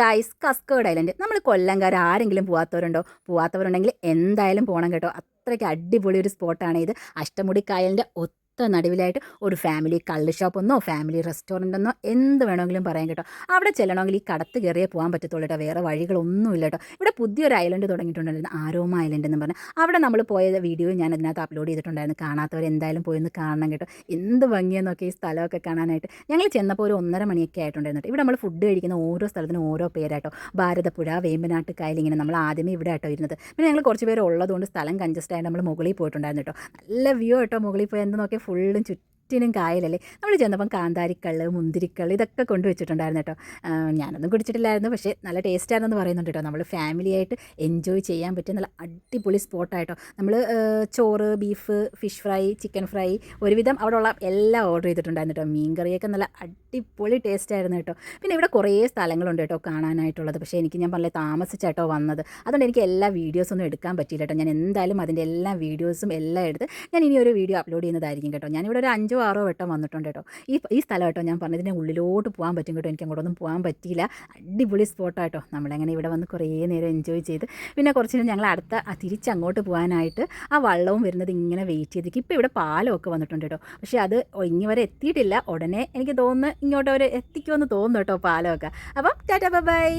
Guys, കസ്കേർഡ് island നമ്മൾ കൊല്ലംകാർ ആരെങ്കിലും പോവാത്തവരുണ്ടെങ്കിൽ എന്തായാലും പോകണം കേട്ടോ. അത്രയ്ക്ക് അടിപൊളി ഒരു സ്പോട്ടാണ് ഇത്. അഷ്ടമുടി കായലിൻ്റെ നടുവിലായിട്ട് ഒരു ഫാമിലി കള്ള് ഷോപ്പൊന്നോ ഫാമിലി റെസ്റ്റോറൻ്റ് എന്നോ എന്ത് വേണമെങ്കിലും പറയാം കേട്ടോ. അവിടെ ചെല്ലണമെങ്കിൽ ഈ കടത്ത് കയറിയേ പോകാൻ പറ്റത്തുള്ളൂ കേട്ടോ, വേറെ വഴികളൊന്നുമില്ല കേട്ടോ. ഇവിടെ പുതിയൊരു ഐലൻഡ് തുടങ്ങിയിട്ടുണ്ടായിരുന്നു, ആരോമ ഐലൻഡ് എന്ന് പറഞ്ഞാൽ. അവിടെ നമ്മൾ പോയ വീഡിയോ ഞാൻ അതിനകത്ത് അപ്ലോഡ് ചെയ്തിട്ടുണ്ടായിരുന്നു. കാണാത്തവർ എന്തായാലും പോയി ഒന്ന് കാണണം കേട്ടോ. എന്ത് ഭംഗിയെന്നൊക്കെ ഈ സ്ഥലമൊക്കെ കാണാനായിട്ട്. ഞങ്ങൾ ചെന്നപ്പോൾ ഒരു 1:30 മണിയൊക്കെ ആയിട്ടുണ്ടായിരുന്നു കേട്ടോ. ഇവിടെ നമ്മൾ ഫുഡ് കഴിക്കുന്ന ഓരോ സ്ഥലത്തിനും ഓരോ പേരാട്ടോ. ഭാരതപ്പുഴ, വേമ്പനാട്ട് കായൽ, ഇങ്ങനെ നമ്മൾ ആദ്യമേ ഇവിടെ ആട്ടോ ഇരുന്നത്. പിന്നെ ഞങ്ങൾ കുറച്ച് പേര് ഉള്ളതുകൊണ്ട് സ്ഥലം കൺജസ്റ്റ് ആയിട്ട് നമ്മൾ മുകളിൽ പോയിട്ടുണ്ടായിരുന്നു കേട്ടോ. നല്ല വ്യൂ കേട്ടോ. മുകളിൽ പോയി എന്ത് നോക്കിയാൽ ഫുള്ളും ചുറ്റിനും കായലല്ലേ. നമ്മൾ ചെന്നപ്പം കാന്താരിക്കള്ള്, മുന്തിരിക്കള്ള് ഇതൊക്കെ കൊണ്ടുവച്ചിട്ടുണ്ടായിരുന്നു കേട്ടോ. ഞാനൊന്നും കുടിച്ചിട്ടില്ലായിരുന്നു, പക്ഷേ നല്ല ടേസ്റ്റാണെന്ന് പറയുന്നുണ്ട് കേട്ടോ. നമ്മൾ ഫാമിലിയായിട്ട് എൻജോയ് ചെയ്യാൻ പറ്റിയ നല്ല അടിപൊളി സ്പോട്ടായിട്ടോ. നമ്മൾ ചോറ്, beef, fish fry, chicken fry, ഒരുവിധം അവിടെയുള്ള എല്ലാം ഓർഡർ ചെയ്തിട്ടുണ്ടായിരുന്നു കേട്ടോ. മീൻ കറിയൊക്കെ നല്ല അടിപൊളി ടേസ്റ്റായിരുന്നു കേട്ടോ. പിന്നെ ഇവിടെ കുറേ സ്ഥലങ്ങളുണ്ട് കേട്ടോ കാണാനായിട്ടുള്ളത്. പക്ഷേ ഞാൻ പറഞ്ഞില്ലേ, താമസിച്ചാട്ടോ വന്നത്. അതുകൊണ്ട് എനിക്ക് എല്ലാ വീഡിയോസൊന്നും എടുക്കാൻ പറ്റിയില്ല കേട്ടോ. ഞാൻ എന്തായാലും അതിൻ്റെ എല്ലാ വീഡിയോസും എല്ലാം എടുത്ത് ഞാൻ ഇനി ഒരു വീഡിയോ അപ്ലോഡ് ചെയ്യുന്നതായിരിക്കും കേട്ടോ. ഞാനിവിടെ ഒരു 5-6 വട്ടം വന്നിട്ടുണ്ട് കേട്ടോ. ഈ സ്ഥലം കേട്ടോ ഞാൻ പറഞ്ഞതിൻ്റെ ഉള്ളിലോട്ട് പോകാൻ പറ്റും കേട്ടോ. എനിക്ക് അങ്ങോട്ടൊന്നും പോകാൻ പറ്റിയില്ല. അടിപൊളി സ്പോട്ടാട്ടോ. നമ്മളങ്ങനെ ഇവിടെ വന്ന് കുറേ നേരം എൻജോയ് ചെയ്ത് പിന്നെ കുറച്ച് ഞങ്ങൾ തിരിച്ചങ്ങോട്ട് പോകാനായിട്ട് ആ വള്ളവും വരുന്നത് ഇങ്ങനെ വെയിറ്റ് ചെയ്തിരിക്കും. ഇപ്പോൾ ഇവിടെ പാലമൊക്കെ വന്നിട്ടുണ്ട് കേട്ടോ. പക്ഷേ അത് ഇങ്ങി വരെ എത്തിയിട്ടില്ല. ഉടനെ എനിക്ക് തോന്നുന്നു ഇങ്ങോട്ട് അവർ എത്തിക്കുമെന്ന് തോന്നുന്നു കേട്ടോ പാലമൊക്കെ. അപ്പം ടാറ്റാ ബൈ.